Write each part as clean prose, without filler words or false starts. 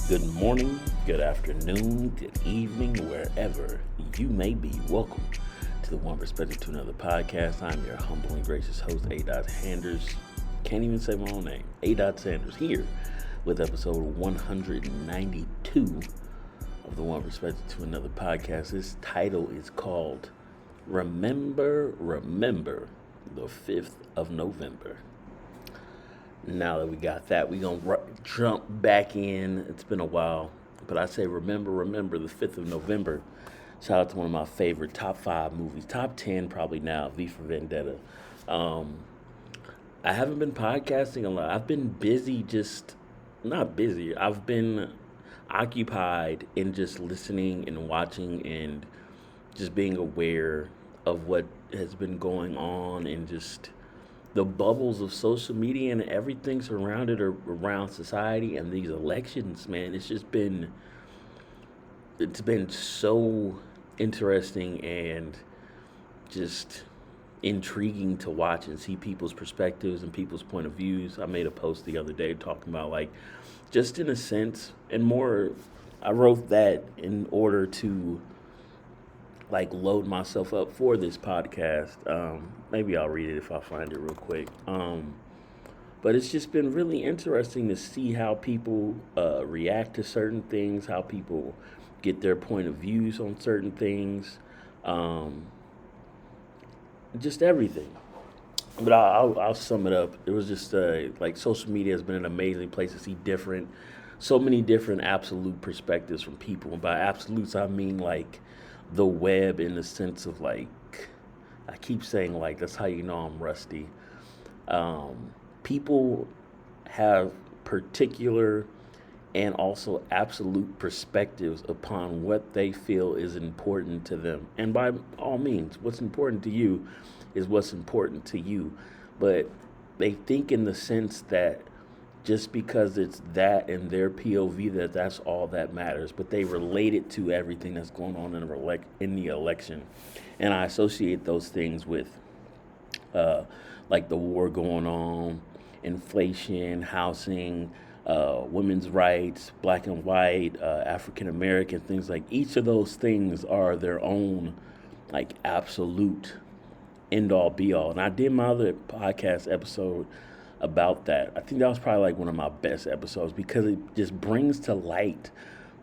Good morning, good afternoon, good evening, wherever you may be. Welcome to the One Perspective to Another podcast. I'm your humble and gracious host, A. Sanders. Can't even say my own name. A. Sanders here with episode 192 of the One Perspective to Another podcast. This title is called Remember, the 5th of November. Now that we got that, we're going to jump back in. It's been a while, but I say remember, the 5th of November. Shout out to one of my favorite top 5 movies, top 10 probably now, V for Vendetta. I haven't been podcasting a lot. I've been busy, not busy. I've been occupied in just listening and watching and just being aware of what has been going on and just the bubbles of social media and everything surrounded around society and these elections, man. It's been so interesting and just intriguing to watch and see people's perspectives and people's point of views. I made a post the other day talking about just in a sense and more, I wrote that in order to load myself up for this podcast. Maybe I'll read it if I find it real quick. But it's just been really interesting to see how people react to certain things, how people get their point of views on certain things, just everything. But I'll sum it up. It was just social media has been an amazing place to see so many different absolute perspectives from people. And by absolutes, I mean the web in the sense of I keep saying that's how you know I'm rusty. People have particular and also absolute perspectives upon what they feel is important to them. And by all means, what's important to you is what's important to you. But they think in the sense that just because it's that in their POV that's all that matters. But they relate it to everything that's going on in the election. And I associate those things with the war going on, inflation, housing, women's rights, black and white, African American, things each of those things are their own absolute end all be all. And I did my other podcast episode about that. I think that was probably one of my best episodes because it just brings to light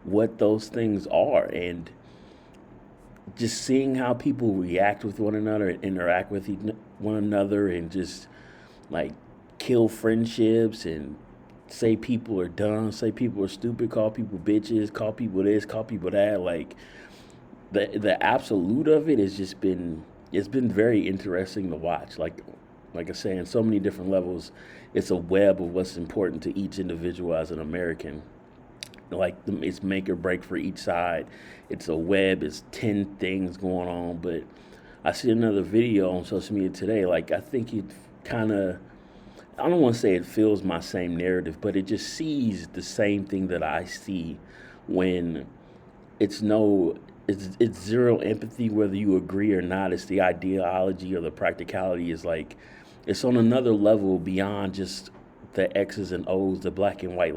what those things are, and just seeing how people react with one another and interact with one another and just kill friendships and say people are dumb, say people are stupid, call people bitches, call people this, call people that. The absolute of it has just been, it's been very interesting to watch. Like I say, in so many different levels, it's a web of what's important to each individual as an American. It's make or break for each side. It's a web. It's 10 things going on. But I see another video on social media today. I think it kind of, I don't want to say it feels my same narrative, but it just sees the same thing that I see when it's zero empathy, whether you agree or not. It's the ideology or the practicality is it's on another level beyond just the X's and O's, the black and white.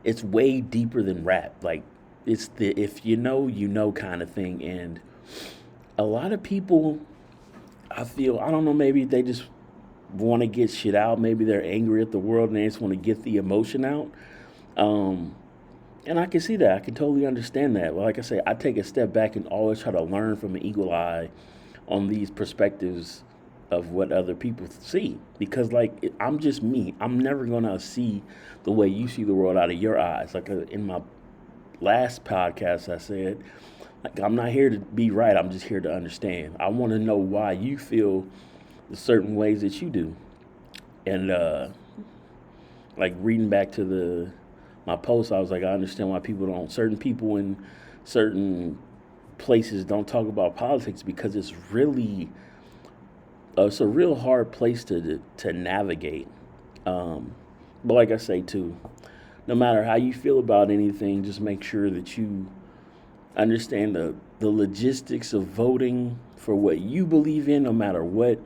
It's way deeper than rap. It's the if you know kind of thing. And a lot of people, I feel, I don't know, maybe they just want to get shit out. Maybe they're angry at the world and they just want to get the emotion out. And I can see that. I can totally understand that. Well, like I say, I take a step back and always try to learn from an eagle eye on these perspectives of what other people see. Because, I'm just me. I'm never going to see the way you see the world out of your eyes. In my last podcast, I said, I'm not here to be right. I'm just here to understand. I want to know why you feel the certain ways that you do. And, reading back to my post, I was I understand why certain people in certain places don't talk about politics, because it's a real hard place to navigate. But like I say too, no matter how you feel about anything, just make sure that you understand the logistics of voting for what you believe in, no matter what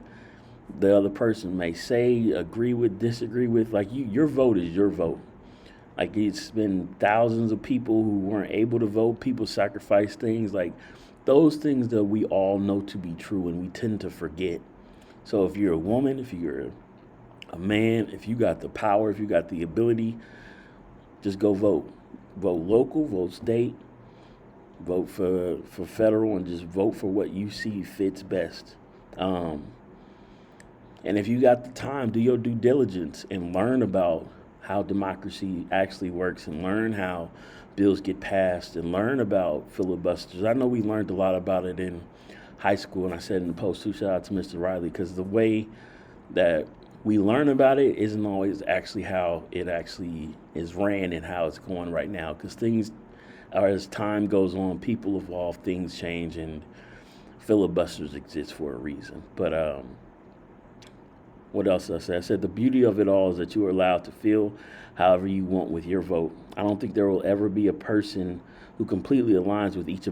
the other person may say, agree with, disagree with. Your vote is your vote. Like it's been thousands of people who weren't able to vote. People sacrifice things like those things that we all know to be true and we tend to forget. So if you're a woman, if you're a man, if you got the power, if you got the ability, just go vote. Vote local, vote state, vote for federal, and just vote for what you see fits best. Um, and if you got the time, do your due diligence and learn about how democracy actually works and learn how bills get passed and learn about filibusters. I know we learned a lot about it in high school, and I said in the post too, shout out to Mr. Riley, because the way that we learn about it isn't always actually how it actually is ran and how it's going right now. Because things, or as time goes on, people evolve, things change, and filibusters exist for a reason. But what else did I say? I said the beauty of it all is that you are allowed to feel however you want with your vote. I don't think there will ever be a person who completely aligns with each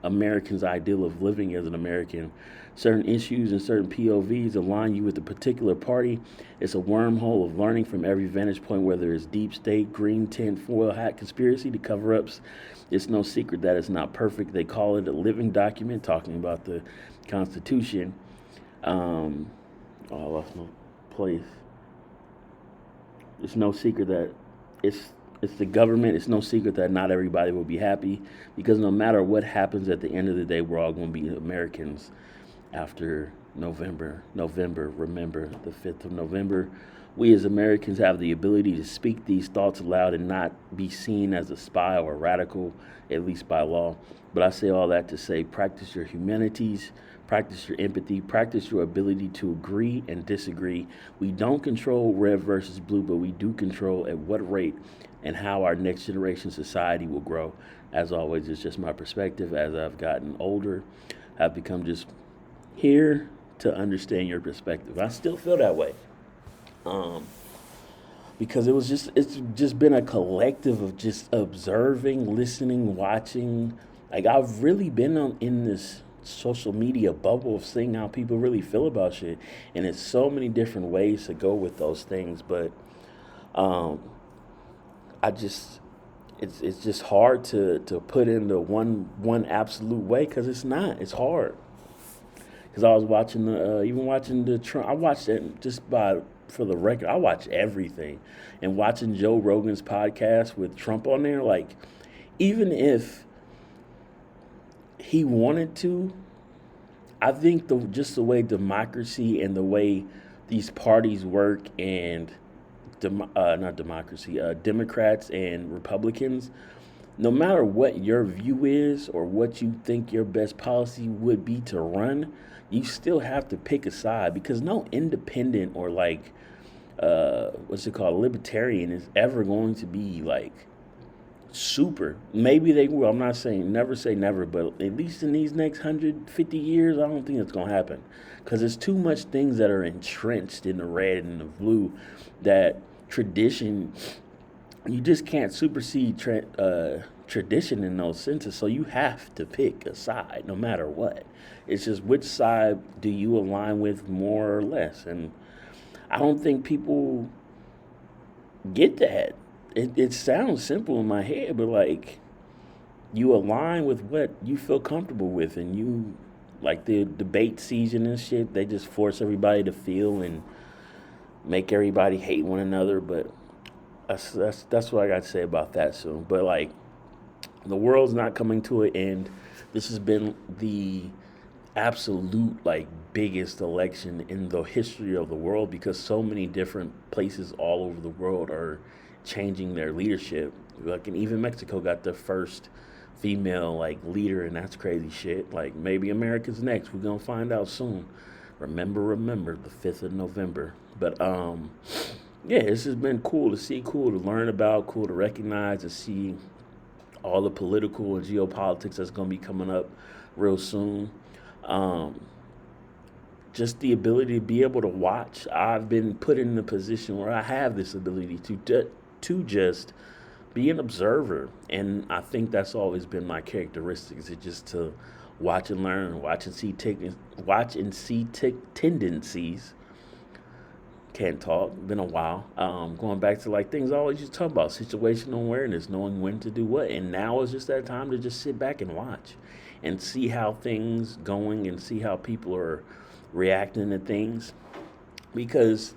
American's ideal of living as an American. Certain issues and certain POVs align you with a particular party. It's a wormhole of learning from every vantage point, whether it's deep state, green tent, foil hat conspiracy to cover ups. It's no secret that it's not perfect. They call it a living document, talking about the Constitution. I lost my place. It's no secret that it's the government. It's no secret that not everybody will be happy because no matter what happens at the end of the day, we're all going to be Americans after November. Remember the 5th of November. We as Americans have the ability to speak these thoughts aloud and not be seen as a spy or a radical, at least by law. But I say all that to say practice your humanities, practice your empathy, practice your ability to agree and disagree. We don't control red versus blue, but we do control at what rate and how our next generation society will grow. As always, it's just my perspective. As I've gotten older, I've become just here to understand your perspective. I still feel that way. Because it's just been a collective of just observing, listening, watching. Like I've really been in this social media bubble of seeing how people really feel about shit, and it's so many different ways to go with those things. But I just it's just hard to put into one absolute way because it's not. It's hard. Because I was watching even watching the Trump. I watched it just for the record. I watch everything, and watching Joe Rogan's podcast with Trump on there. Like, even if he wanted to, I think just the way democracy and the way these parties work and not democracy, Democrats and Republicans, no matter what your view is or what you think your best policy would be to run, you still have to pick a side because no independent or like what's it called, libertarian is ever going to be like super. Maybe they will. I'm not saying never say never, but at least in these next 150 years, I don't think it's going to happen because there's too much things that are entrenched in the red and the blue that tradition, you just can't supersede tradition in those senses. So you have to pick a side no matter what. It's just which side do you align with more or less. And I don't think people get that. It sounds simple in my head, but like you align with what you feel comfortable with, and you like the debate season and shit. They just force everybody to feel and make everybody hate one another. But that's what I got to say about that soon. But like the world's not coming to an end. This has been the absolute like biggest election in the history of the world because so many different places all over the world are changing their leadership. Like, and even Mexico got their first female like leader, and that's crazy shit. Like maybe America's next. We're gonna find out soon. Remember the 5th of November. But yeah, this has been cool to see, cool to learn about, cool to recognize, to see all the political and geopolitics that's gonna be coming up real soon. Just the ability to be able to watch. I've been put in a position where I have this ability to just be an observer, and I think that's always been my characteristics. It's just to watch and learn, watch and see tendencies. Can't talk. Been a while. Going back to like things I always used to talk about, situational awareness, knowing when to do what. And now is just that time to just sit back and watch and see how things going and see how people are reacting to things. Because,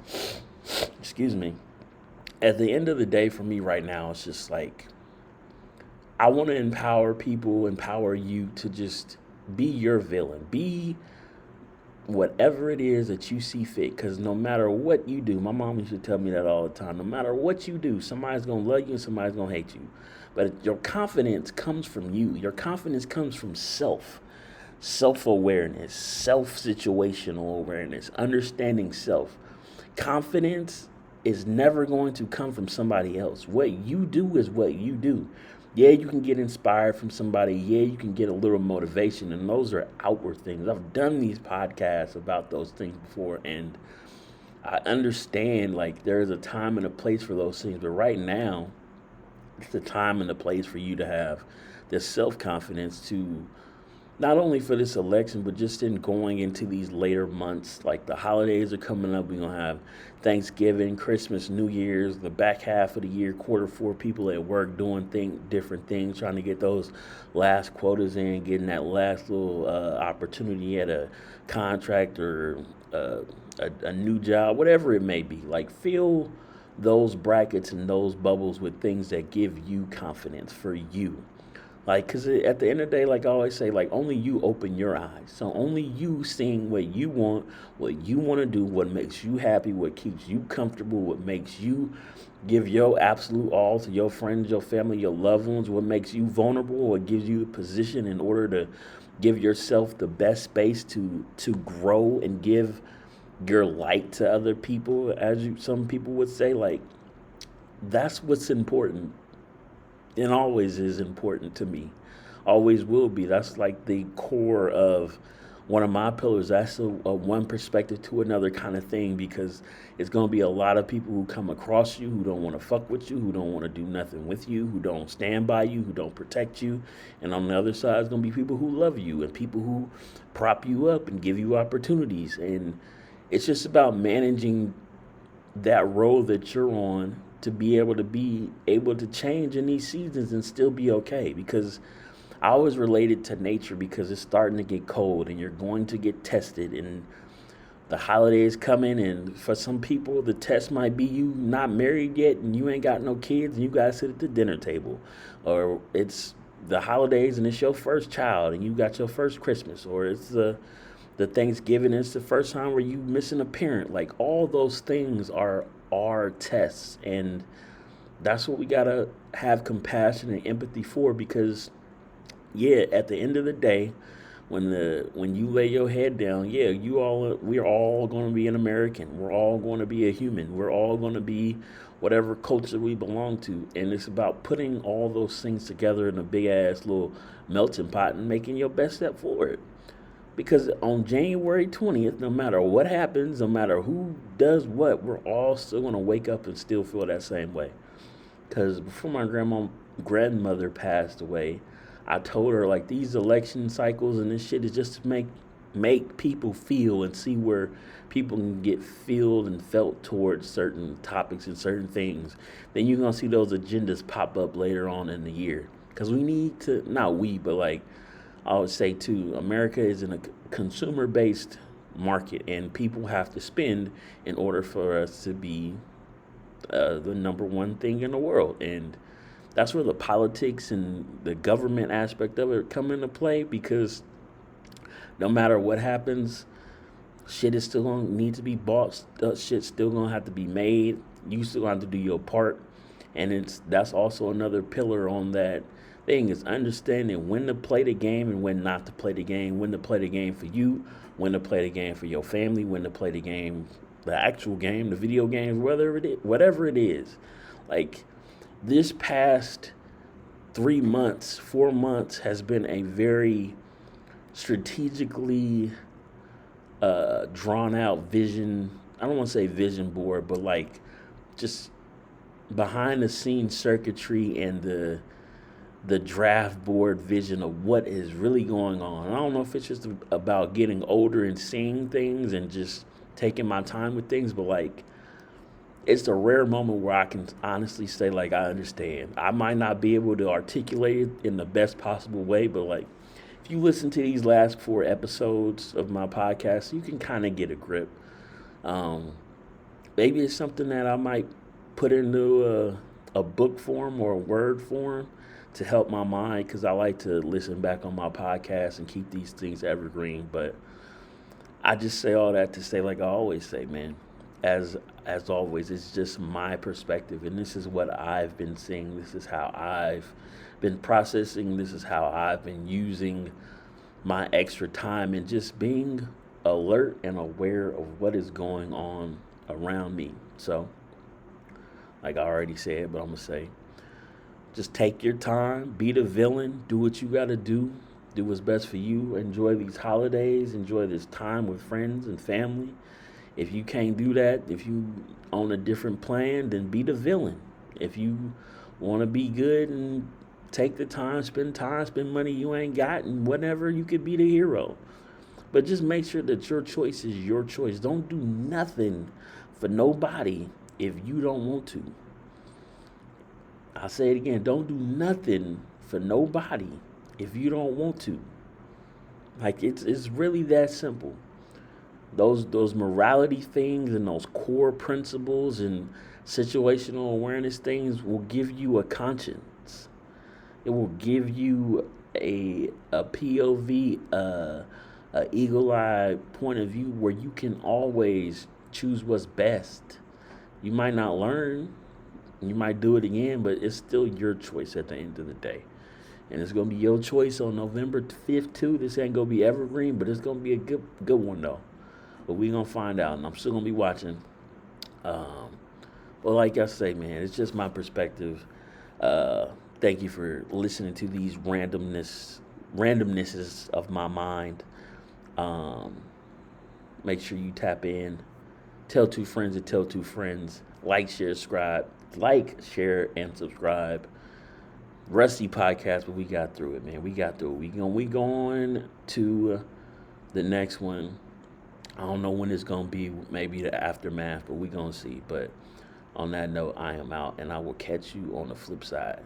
excuse me, at the end of the day for me right now, it's just like I want to empower people, empower you to just be your villain. Be whatever it is that you see fit. Because no matter what you do, my mom used to tell me that all the time. No matter what you do, somebody's going to love you and somebody's going to hate you. But your confidence comes from you. Your confidence comes from self awareness, self situational awareness, understanding self. Confidence is never going to come from somebody else. What you do is what you do. Yeah, you can get inspired from somebody. Yeah, you can get a little motivation, and those are outward things. I've done these podcasts about those things before, and I understand like there's a time and a place for those things. But right now, it's the time and the place for you to have this self confidence to not only for this election, but just in going into these later months. Like the holidays are coming up. We're going to have Thanksgiving, Christmas, New Year's, the back half of the year, Q4, people at work doing different things, trying to get those last quotas in, getting that last little opportunity at a contract or a new job, whatever it may be. Like fill those brackets and those bubbles with things that give you confidence for you. Like, because at the end of the day, like I always say, like, only you open your eyes. So only you seeing what you want to do, what makes you happy, what keeps you comfortable, what makes you give your absolute all to your friends, your family, your loved ones, what makes you vulnerable, what gives you a position in order to give yourself the best space to grow and give your light to other people, some people would say. Like, that's what's important and always is important to me, always will be. That's like the core of one of my pillars. That's a one perspective to another kind of thing, because it's going to be a lot of people who come across you who don't want to fuck with you, who don't want to do nothing with you, who don't stand by you, who don't protect you. And on the other side is going to be people who love you and people who prop you up and give you opportunities. And it's just about managing that road that you're on to be able to change in these seasons and still be okay. Because I always relate it to nature, because it's starting to get cold and you're going to get tested, and the holidays coming, and for some people the test might be you not married yet and you ain't got no kids and you guys sit at the dinner table, or it's the holidays and it's your first child and you got your first Christmas, or it's the Thanksgiving and it's the first time where you missing a parent. Like, all those things are tests, and that's what we gotta have compassion and empathy for. Because yeah, at the end of the day, when you lay your head down, yeah, we're all going to be an American, we're all going to be a human, we're all going to be whatever culture we belong to. And it's about putting all those things together in a big ass little melting pot and making your best step forward. Because on January 20th, no matter what happens, no matter who does what, we're all still going to wake up and still feel that same way. Because before my grandmother passed away, I told her, like, these election cycles and this shit is just to make people feel and see where people can get filled and felt towards certain topics and certain things. Then you're going to see those agendas pop up later on in the year. Because we need to, not we, but like, I would say too, America is in a consumer-based market, and people have to spend in order for us to be the number one thing in the world. And that's where the politics and the government aspect of it come into play, because no matter what happens, shit is still going to need to be bought. Shit's still going to have to be made. You still have to do your part. And that's also another pillar on that thing, is understanding when to play the game and when not to play the game, when to play the game for you, when to play the game for your family, when to play the game, the actual game, the video games, whatever it is. Like, this past 3 months, 4 months has been a very strategically drawn out vision. I don't want to say vision board, but like just behind the scenes circuitry and the draft board vision of what is really going on. And I don't know if it's just about getting older and seeing things and just taking my time with things, but like, it's a rare moment where I can honestly say, like, I understand. I might not be able to articulate it in the best possible way, but like, if you listen to these last 4 episodes of my podcast, you can kind of get a grip. Um, Maybe it's something that I might put into a book form or a word form to help my mind, because I like to listen back on my podcast and keep these things evergreen. But I just say all that to say, like I always say, man, as as always, it's just my perspective, and this is what I've been seeing. This is how I've been processing. This is how I've been using my extra time and just being alert and aware of what is going on around me. So, like I already said, but I'm gonna say, just take your time, be the villain, do what you gotta do what's best for you. Enjoy these holidays, enjoy this time with friends and family. If you can't do that, if you on a different plan, then be the villain. If you want to be good and take the time, spend money you ain't got, and whatever, you could be the hero. But just make sure that your choice is your choice. Don't do nothing for nobody if you don't want to. I'll say it again. Don't do nothing for nobody if you don't want to. Like, it's really that simple. Those morality things and those core principles and situational awareness things will give you a conscience. It will give you a POV, a eagle eye point of view where you can always choose what's best. You might not learn, you might do it again, but it's still your choice at the end of the day. And it's gonna be your choice on November 5th too. This ain't gonna be evergreen, but it's gonna be a good one though. But we gonna find out, and I'm still gonna be watching. Um, but like I say, man, it's just my perspective. Thank you for listening to these randomnesses of my mind. Um, Make sure you tap in. Tell 2 friends to tell 2 friends. Like, share, and subscribe. Rusty podcast, but we got through it, man. We got through it. We going to the next one. I don't know when it's gonna be. Maybe the aftermath, but we gonna see. But on that note, I am out, and I will catch you on the flip side.